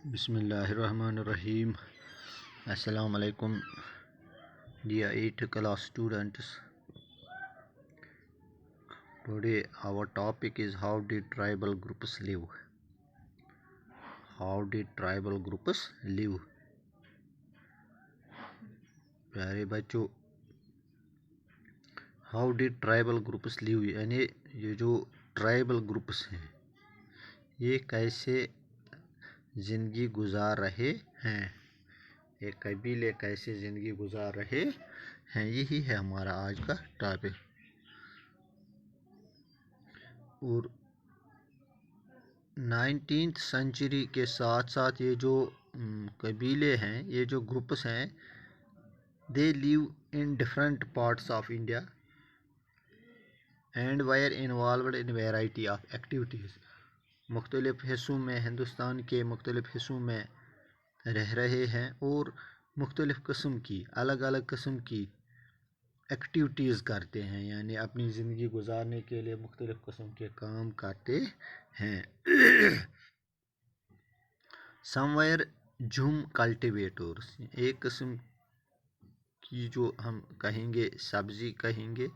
بسم اللہ الرحمن الرحیم. السلام علیکم dear 8th class students. Today our topic is how did tribal groups live. How did tribal groups live. پیارے بچوں, how did tribal groups live یعنی یہ جو ٹرائبل گروپس ہیں یہ کیسے زندگی گزار رہے ہیں, یہ قبیلے کیسے زندگی گزار رہے ہیں, یہی ہے ہمارا آج کا ٹاپک. اور 19th سینچری کے ساتھ ساتھ یہ جو قبیلے ہیں, یہ جو گروپس ہیں, they live in different parts of India and were involved in variety of activities. مختلف حصوں میں, ہندوستان کے مختلف حصوں میں رہ رہے ہیں اور مختلف قسم کی الگ الگ قسم کی ایکٹیویٹیز کرتے ہیں, یعنی اپنی زندگی گزارنے کے لیے مختلف قسم کے کام کرتے ہیں. سم ویئر جھوم کلٹیویٹرز, ایک قسم کی جو ہم کہیں گے سبزی کہیں گے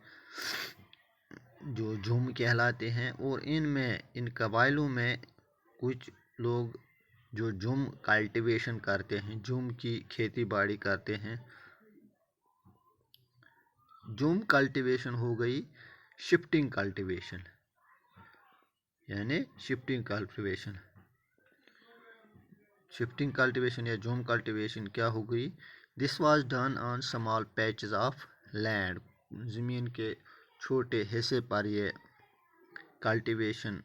جو جھوم کہلاتے ہیں, اور ان قبائلوں میں کچھ لوگ جو جھوم کلٹیویشن کرتے ہیں, جھوم کی کھیتی باڑی کرتے ہیں. جھوم کلٹیویشن ہو گئی شفٹنگ کلٹیویشن, یعنی شفٹنگ کلٹیویشن یا جھوم کلٹیویشن کیا ہو گئی. This was done on small patches of land, زمین کے چھوٹے حصے پر یہ کلٹیویشن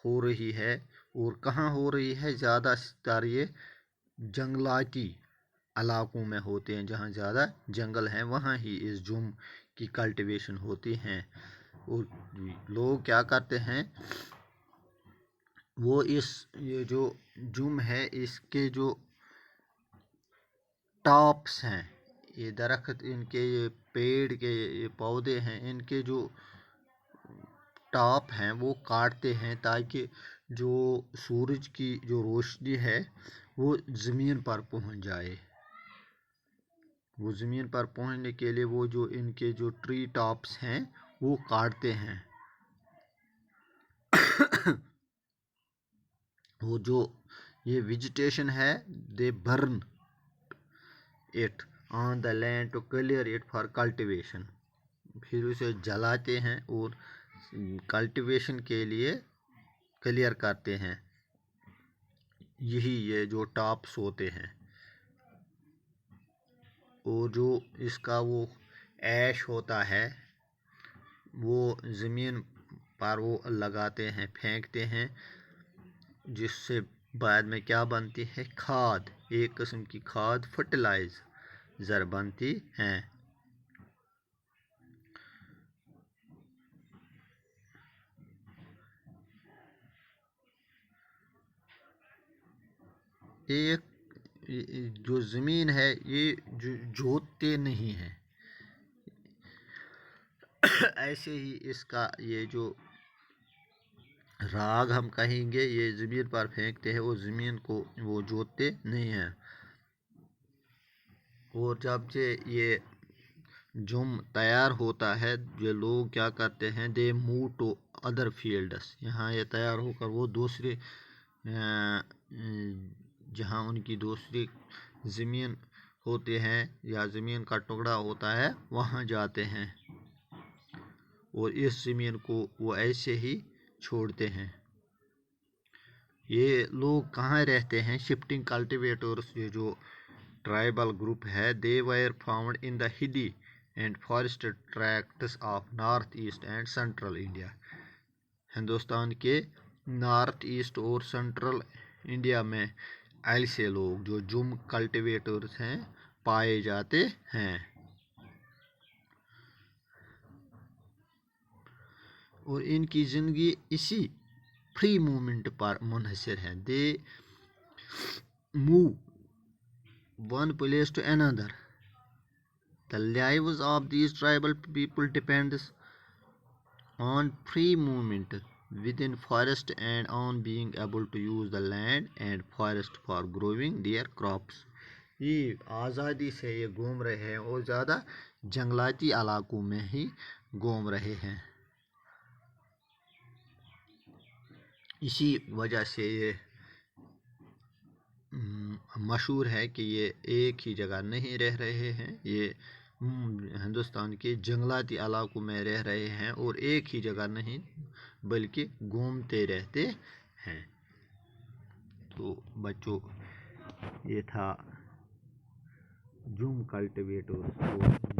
ہو رہی ہے. اور کہاں ہو رہی ہے؟ زیادہ تر یہ جنگلاتی علاقوں میں ہوتے ہیں, جہاں زیادہ جنگل ہیں وہاں ہی اس جھوم کی کلٹیویشن ہوتی ہیں. اور لوگ کیا کرتے ہیں, وہ یہ جو جھوم ہے اس کے جو ٹاپس ہیں, یہ درخت, ان کے یہ پیڑ کے یہ پودے ہیں, ان کے جو ٹاپ ہیں وہ کاٹتے ہیں تاکہ جو سورج کی جو روشنی ہے وہ زمین پر پہنچ جائے. وہ زمین پر پہنچنے کے لیے وہ جو ان کے جو ٹری ٹاپس ہیں وہ کاٹتے ہیں. وہ جو یہ ویجیٹیشن ہے, they burn it on the land to clear it for cultivation, پھر اسے جلاتے ہیں اور کلٹیویشن کے لیے کلیئر کرتے ہیں. یہی یہ جو ٹاپس ہوتے ہیں, اور جو اس کا وہ ایش ہوتا ہے وہ زمین پر وہ لگاتے ہیں, پھینکتے ہیں, جس سے بعد میں کیا بنتی ہے؟ کھاد, ایک قسم کی کھاد, فرٹیلائزر بنتی ہیں. ایک جو زمین ہے یہ جوتتے نہیں ہیں, ایسے ہی اس کا یہ جو راگ ہم کہیں گے یہ زمین پر پھینکتے ہیں, اور زمین کو وہ جوتتے نہیں ہیں. اور جب سے یہ جھوم تیار ہوتا ہے, یہ لوگ کیا کرتے ہیں, they move to other fields, یہاں یہ تیار ہو کر وہ دوسرے جہاں ان کی دوسری زمین ہوتے ہیں یا زمین کا ٹکڑا ہوتا ہے وہاں جاتے ہیں, اور اس زمین کو وہ ایسے ہی چھوڑتے ہیں. یہ لوگ کہاں رہتے ہیں؟ شفٹنگ کلٹیویٹرز, یہ جو ٹرائبل گروپ ہے, they were found in the hilly and forest tracts of north east and central India, Hindustan کے نارتھ ایسٹ اور سینٹرل انڈیا میں ایسے لوگ جو جھوم کلٹیویٹرز ہیں پائے جاتے ہیں. اور ان کی زندگی اسی فری موومنٹ پر منحصر ہے. They move one place to another. The lives of these tribal people depends on free movement. within forest and on being able to use the land and forest for growing their crops. یہ آزادی سے یہ گھوم رہے ہیں اور زیادہ جنگلاتی علاقوں میں ہی گھوم رہے ہیں. اسی وجہ سے یہ مشہور ہے کہ یہ ایک ہی جگہ نہیں رہ رہے ہیں. یہ ہندوستان کے جنگلاتی علاقوں میں رہ رہے ہیں اور ایک ہی جگہ نہیں بلکہ گھومتے رہتے ہیں. تو بچوں یہ تھا جھوم کلٹیویٹرز